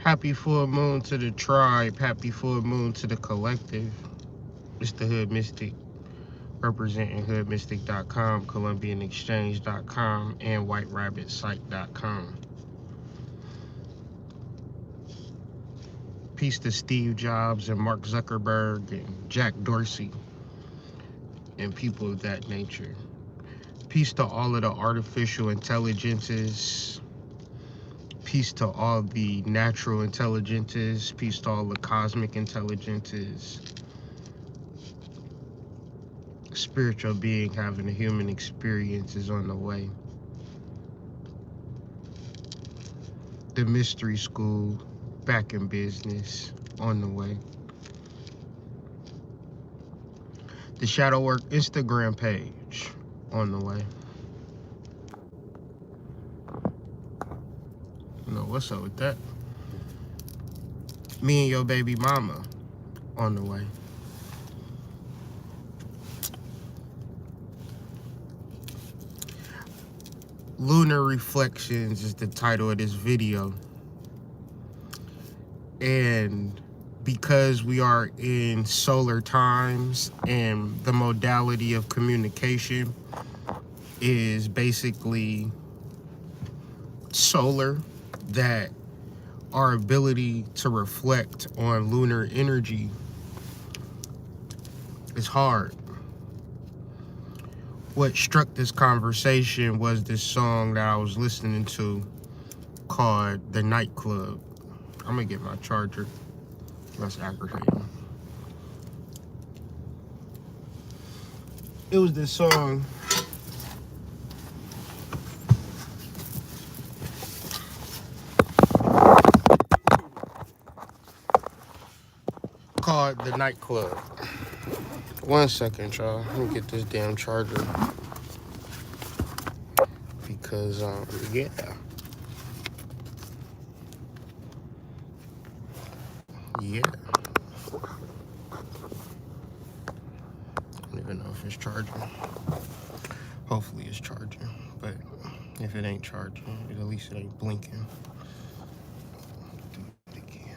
Happy full moon to the tribe. Happy full moon to the collective. It's the Hood Mystic, representing hoodmystic.com, columbianexchange.com, and whiterabbitsite.com. Peace to Steve Jobs and Mark Zuckerberg and Jack Dorsey and people of that nature. Peace to all of the artificial intelligences. Peace to all the natural intelligences. Peace to all the cosmic intelligences. Spiritual being having a human experience is on the way. The mystery school back in business on the way. The Shadow Work Instagram page on the way. You know what's up with that? Me and your baby mama on the way. Lunar Reflections is the title of this video. And because we are in solar times and the modality of communication is basically solar, that our ability to reflect on lunar energy is hard. What struck this conversation was this song that I was listening to called The Nightclub. I'm gonna get my charger. That's aggravating. It was this song called The Nightclub. 1 second, y'all. Let me get this damn charger. Because, yeah. Yeah. I don't even know if it's charging. Hopefully it's charging. But if it ain't charging, at least it ain't blinking. Do it again.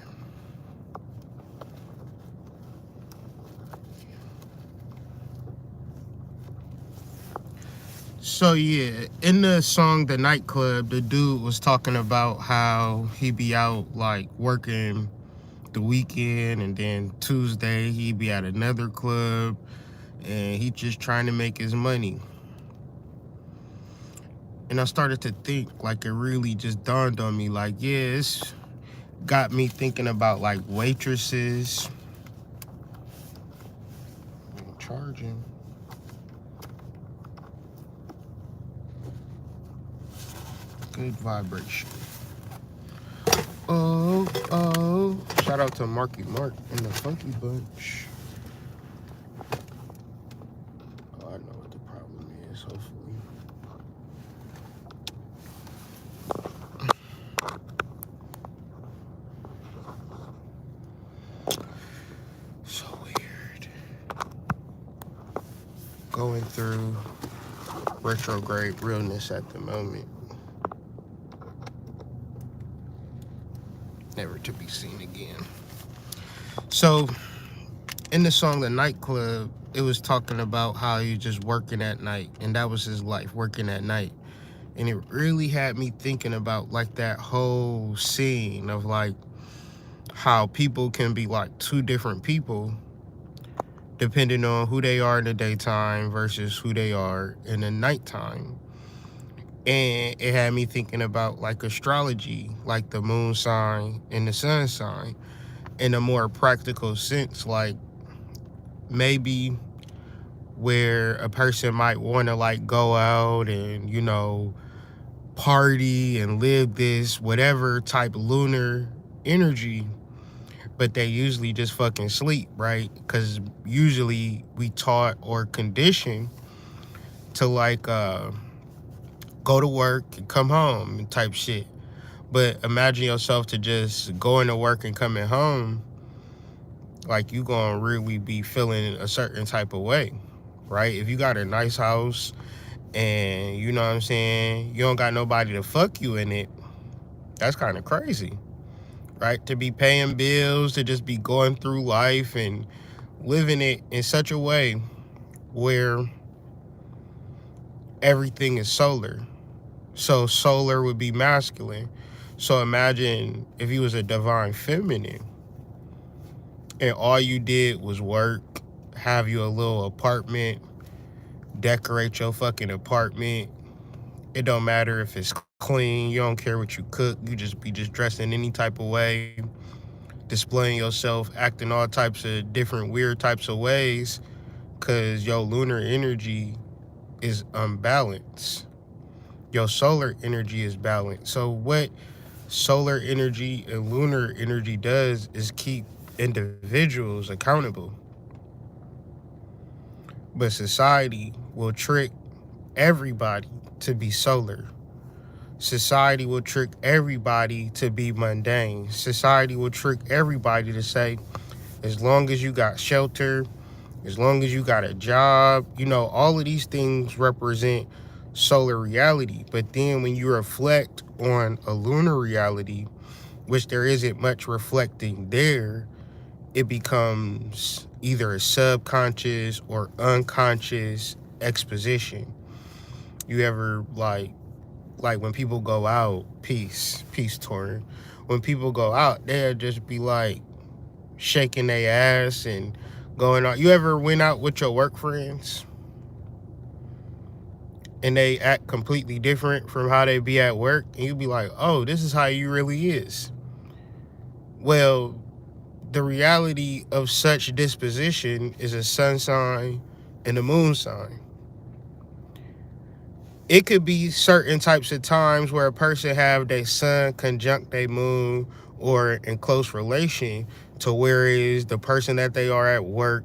So yeah, in the song The Nightclub, the dude was talking about how he be out like working the weekend, and then Tuesday he'd be at another club, and he just trying to make his money. And I started to think, like, it really just dawned on me, like, yeah, it's got me thinking about like waitresses. I'm charging. Good vibration. Oh, oh. Shout out to Marky Mark and the Funky Bunch. Oh, I know what the problem is, hopefully. So weird. Going through retrograde realness at the moment. Never to be seen again. So, in the song The Nightclub, it was talking about how he was just working at night, and that was his life, working at night. And it really had me thinking about like that whole scene of like how people can be like two different people depending on who they are in the daytime versus who they are in the nighttime. And it had me thinking about like astrology, like the moon sign and the sun sign, in a more practical sense, like maybe where a person might want to like go out and, you know, party and live this whatever type lunar energy, but they usually just fucking sleep, right? Because usually we taught or conditioned to like go to work and come home and type shit. But imagine yourself to just going to work and coming home, like you gonna really be feeling a certain type of way, right? If you got a nice house and you know what I'm saying, you don't got nobody to fuck you in it, that's kind of crazy, right? To be paying bills, to just be going through life and living it in such a way where everything is solar. So solar would be masculine. So imagine if you was a divine feminine and all you did was work, have you a little apartment, decorate your fucking apartment. It don't matter if it's clean, you don't care what you cook, you just be just dressed in any type of way, displaying yourself, acting all types of different weird types of ways, cause your lunar energy is unbalanced. Your solar energy is balanced. So what solar energy and lunar energy does is keep individuals accountable. But society will trick everybody to be solar. Society will trick everybody to be mundane. Society will trick everybody to say, as long as you got shelter, as long as you got a job, all of these things represent solar reality. But then when you reflect on a lunar reality, which there isn't much reflecting there, it becomes either a subconscious or unconscious exposition. You ever like when people go out, peace touring. When people go out, they'll just be like shaking their ass and going on. You ever went out with your work friends and they act completely different from how they be at work, and you be like, oh, this is how you really is. Well, the reality of such disposition is a sun sign and a moon sign. It could be certain types of times where a person have their sun conjunct their moon or in close relation to whereas the person that they are at work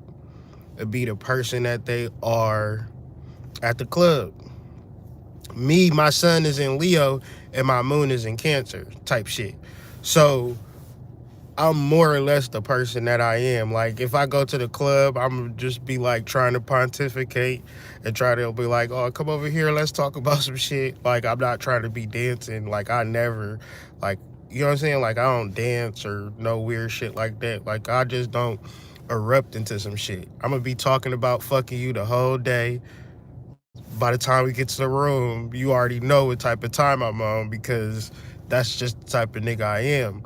would be the person that they are at the club. Me, my sun is in Leo and my moon is in Cancer type shit. So I'm more or less the person that I am. Like, if I go to the club, I'm just be like trying to pontificate and try to be like, oh, come over here, let's talk about some shit. Like, I'm not trying to be dancing. Like, I never, like, you know what I'm saying? Like, I don't dance or no weird shit like that. Like, I just don't erupt into some shit. I'm gonna be talking about fucking you the whole day. By the time we get to the room, you already know what type of time I'm on because that's just the type of nigga I am.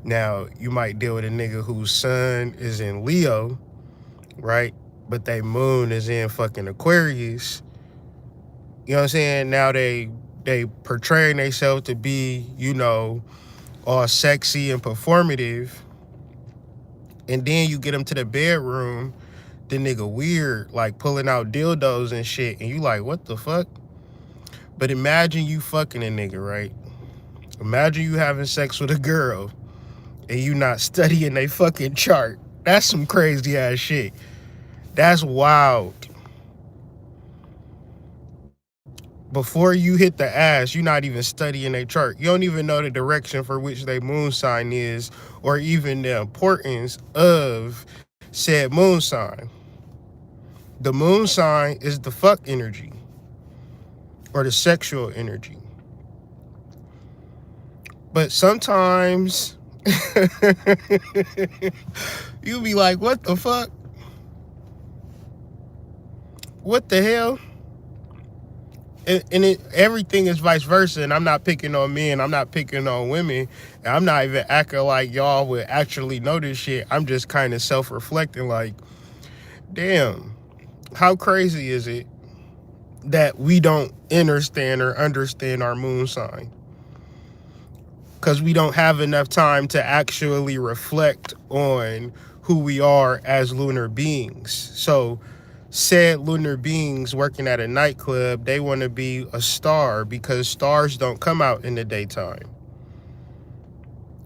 Now, you might deal with a nigga whose sun is in Leo, right? But they moon is in fucking Aquarius. You know what I'm saying? Now they portraying themselves to be, all sexy and performative. And then you get them to the bedroom, the nigga weird, like pulling out dildos and shit. And you like, what the fuck? But imagine you fucking a nigga, right? Imagine you having sex with a girl and you not studying they fucking chart. That's some crazy ass shit. That's wild. Before you hit the ass, you're not even studying their chart. You don't even know the direction for which their moon sign is, or even the importance of said moon sign. The moon sign is the fuck energy or the sexual energy. But sometimes you be like, what the fuck? What the hell? And everything is vice versa. And I'm not picking on men. I'm not picking on women. And I'm not even acting like y'all would actually know this shit. I'm just kind of self-reflecting like, damn, how crazy is it that we don't understand our moon sign? Because we don't have enough time to actually reflect on who we are as lunar beings. So said lunar beings working at a nightclub, they want to be a star because stars don't come out in the daytime.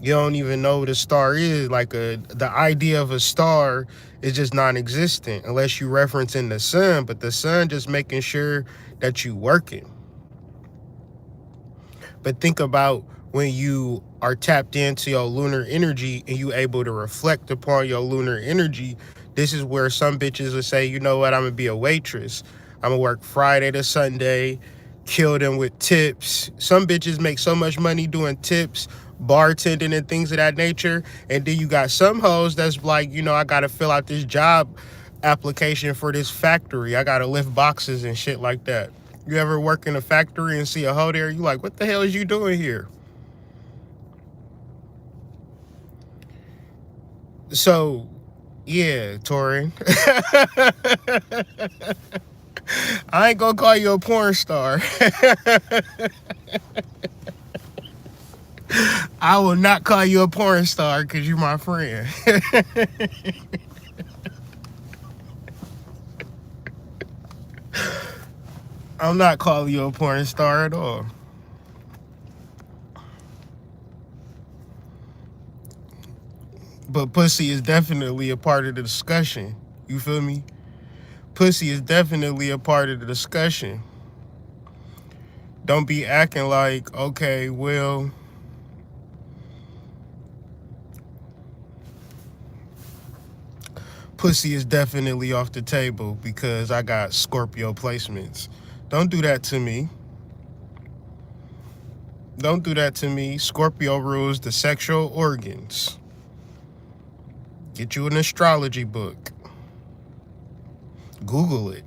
You don't even know what a star is. Like the idea of a star is just non-existent unless you reference in the sun, but the sun just making sure that you working. But think about when you are tapped into your lunar energy and you able to reflect upon your lunar energy. This is where some bitches would say, you know what, I'm gonna be a waitress. I'm gonna work Friday to Sunday, kill them with tips. Some bitches make so much money doing tips bartending and things of that nature. And then you got some hoes that's like, I gotta fill out this job application for this factory. I gotta lift boxes and shit like that. You ever work in a factory and see a hoe there? You like, what the hell is you doing here? So, yeah, Torin. I ain't gonna call you a porn star. I will not call you a porn star because you're my friend. I'm not calling you a porn star at all. But pussy is definitely a part of the discussion. You feel me? Pussy is definitely a part of the discussion. Don't be acting like, okay, well, pussy is definitely off the table because I got Scorpio placements. Don't do that to me. Don't do that to me. Scorpio rules the sexual organs. Get you an astrology book. Google it.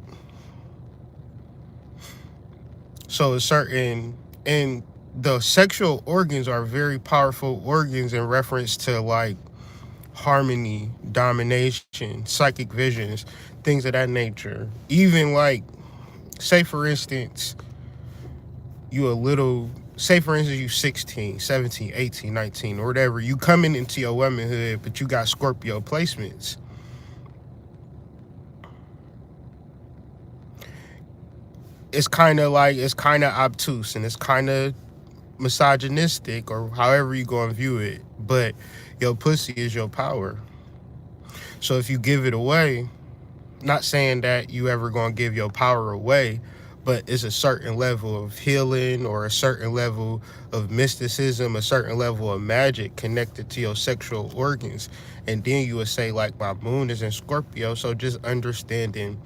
So a certain, and the sexual organs are very powerful organs in reference to like harmony, domination, psychic visions, things of that nature. Even like, say for instance, say for instance you 16, 17, 18, 19, or whatever, you coming into your womanhood, but you got Scorpio placements. It's kind of obtuse and it's kind of misogynistic or however you go and view it, but your pussy is your power. So if you give it away, not saying that you ever gonna give your power away, but it's a certain level of healing or a certain level of mysticism, a certain level of magic connected to your sexual organs. And then you would say like, my moon is in Scorpio, so just understanding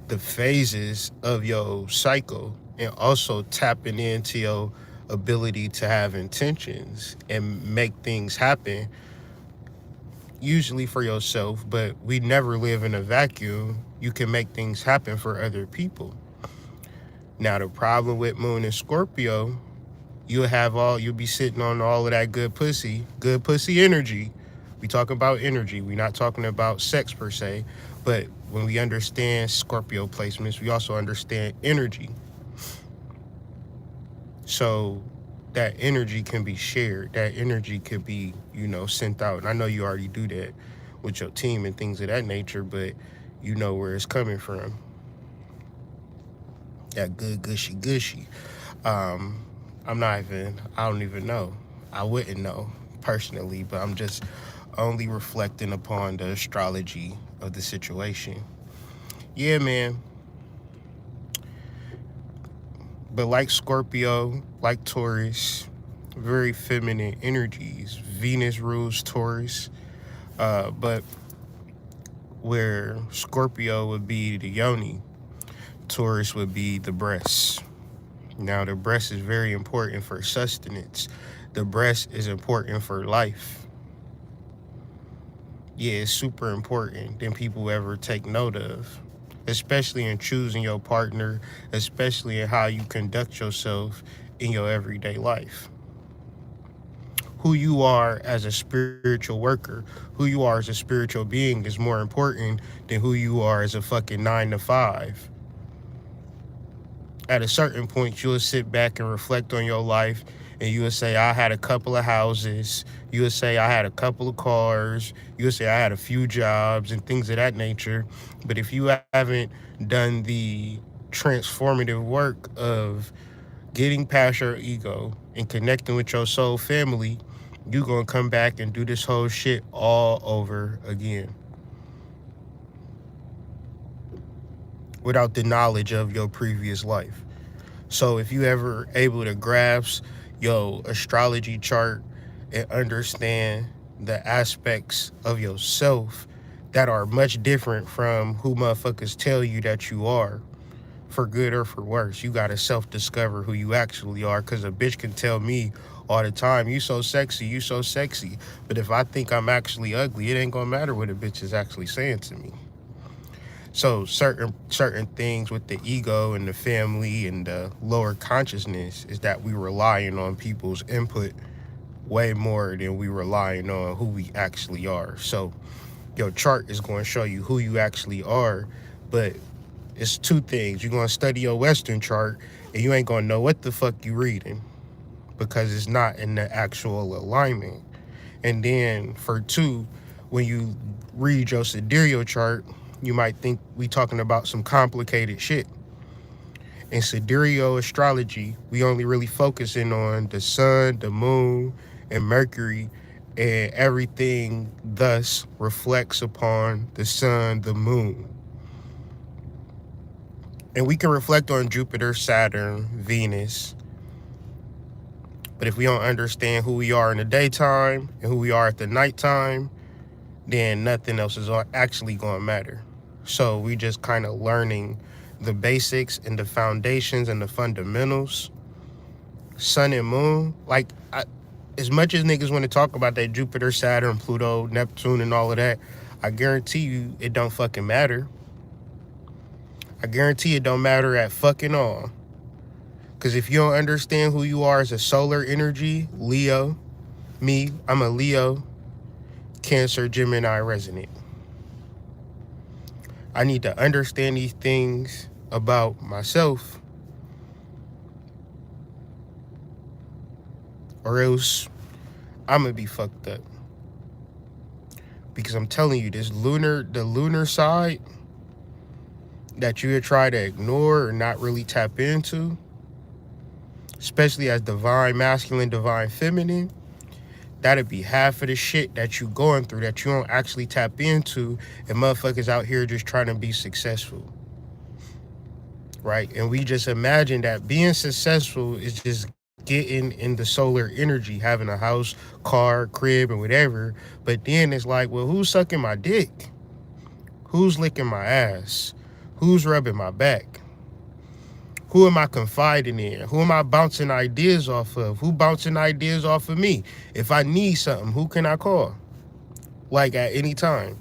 the phases of your cycle and also tapping into your ability to have intentions and make things happen, usually for yourself, but we never live in a vacuum. You can make things happen for other people. Now the problem with moon and Scorpio, you'll be sitting on all of that good pussy energy. We talking about energy. We're not talking about sex per se, but when we understand Scorpio placements, we also understand energy. So that energy can be shared. That energy could be, sent out. And I know you already do that with your team and things of that nature, but you know where it's coming from. That good gushy. I don't even know. I wouldn't know personally, but I'm just only reflecting upon the astrology of the situation. Yeah, man. But like Scorpio, like Taurus, very feminine energies. Venus rules Taurus, but where Scorpio would be the yoni, Taurus would be the breast. Now, the breast is very important for sustenance. The breast is important for life. Yeah, it's super important than people ever take note of, especially in choosing your partner, especially in how you conduct yourself in your everyday life. Who you are as a spiritual worker, who you are as a spiritual being is more important than who you are as a fucking 9 to 5. At a certain point, you'll sit back and reflect on your life and you will say, I had a couple of houses. You will say, I had a couple of cars. You will say, I had a few jobs and things of that nature. But if you haven't done the transformative work of getting past your ego and connecting with your soul family, you're going to come back and do this whole shit all over again without the knowledge of your previous life. So if you ever able to grasp your astrology chart and understand the aspects of yourself that are much different from who motherfuckers tell you that you are, for good or for worse, you gotta self-discover who you actually are, because a bitch can tell me all the time. You so sexy, you so sexy. But if I think I'm actually ugly, it ain't gonna matter what a bitch is actually saying to me. So certain things with the ego and the family and the lower consciousness is that we relying on people's input way more than we relying on who we actually are. So your chart is going to show you who you actually are, but it's two things. You're going to study your Western chart and you ain't going to know what the fuck you reading because it's not in the actual alignment. And then for two, when you read your sidereal chart, you might think we talking about some complicated shit. In sidereal astrology, we only really focusing on the sun, the moon, and Mercury, and everything thus reflects upon the sun, the moon. And we can reflect on Jupiter, Saturn, Venus, but if we don't understand who we are in the daytime and who we are at the nighttime, then nothing else is actually going to matter. So we just kind of learning the basics and the foundations and the fundamentals. Sun and moon, like as much as niggas want to talk about that Jupiter, Saturn, Pluto, Neptune, and all of that, I guarantee you it don't fucking matter. I guarantee it don't matter at fucking all. Because if you don't understand who you are as a solar energy, Leo, me, I'm a Leo, Cancer, Gemini resonant. I need to understand these things about myself, or else I'm gonna be fucked up. Because I'm telling you, the lunar side that you would try to ignore or not really tap into, especially as divine masculine, divine feminine, that'd be half of the shit that you going through that you don't actually tap into, and motherfuckers out here just trying to be successful. Right? And we just imagine that being successful is just getting in the solar energy, having a house, car, crib, and whatever. But then it's like, well, who's sucking my dick? Who's licking my ass? Who's rubbing my back? Who am I confiding in? Who am I bouncing ideas off of? Who bouncing ideas off of me? If I need something, who can I call? Like at any time.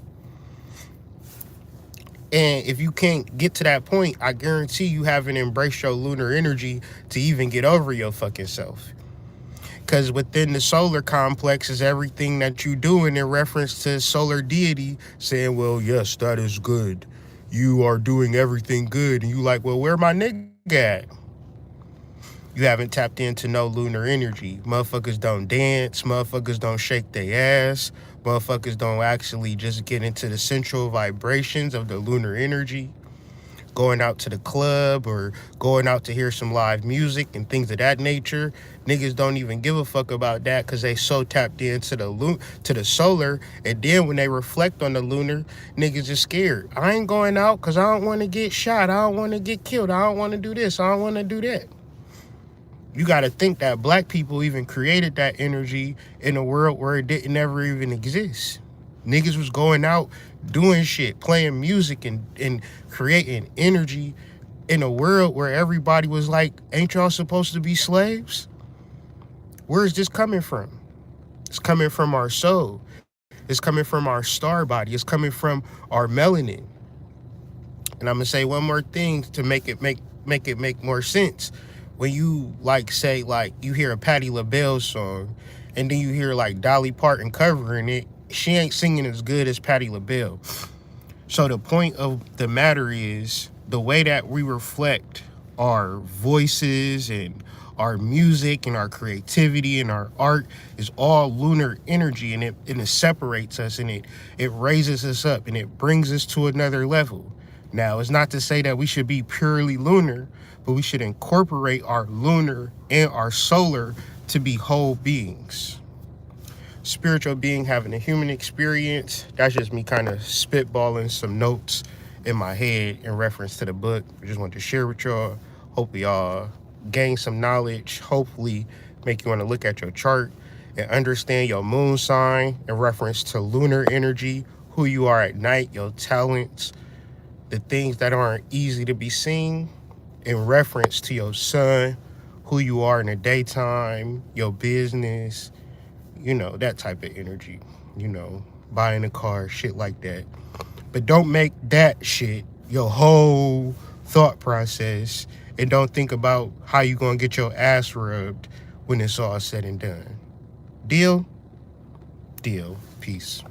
And if you can't get to that point, I guarantee you haven't embraced your lunar energy to even get over your fucking self. Because within the solar complex is everything that you doing in reference to solar deity saying, well, yes, that is good. You are doing everything good. And you like, well, where my nigga at? You haven't tapped into no lunar energy. Motherfuckers don't dance. Motherfuckers don't shake their ass. Motherfuckers don't actually just get into the central vibrations of the lunar energy. Going out to the club or going out to hear some live music and things of that nature. Niggas don't even give a fuck about that because they so tapped into the solar. And then when they reflect on the lunar, niggas is scared. I ain't going out because I don't want to get shot. I don't want to get killed. I don't want to do this. I don't want to do that. You got to think that black people even created that energy in a world where it didn't ever even exist. Niggas was going out, doing shit, playing music and creating energy in a world where everybody was like, ain't y'all supposed to be slaves? Where is this coming from? It's coming from our soul. It's coming from our star body. It's coming from our melanin. And I'm going to say one more thing to make it make more sense. When you say you hear a Patti LaBelle song and then you hear like Dolly Parton covering it, she ain't singing as good as Patti LaBelle. So the point of the matter is the way that we reflect our voices and our music and our creativity and our art is all lunar energy, and it separates us and it raises us up and it brings us to another level. Now, it's not to say that we should be purely lunar, but we should incorporate our lunar and our solar to be whole beings. Spiritual being having a human experience. That's just me kind of spitballing some notes in my head in reference to the book. I just wanted to share with y'all. Hopefully y'all gain some knowledge. Hopefully make you want to look at your chart and understand your moon sign in reference to lunar energy, who you are at night, your talents, the things that aren't easy to be seen in reference to your sun, who you are in the daytime, your business, that type of energy, buying a car, shit like that. But don't make that shit your whole thought process, and don't think about how you gonna get your ass rubbed when it's all said and done. Deal? Deal. Peace.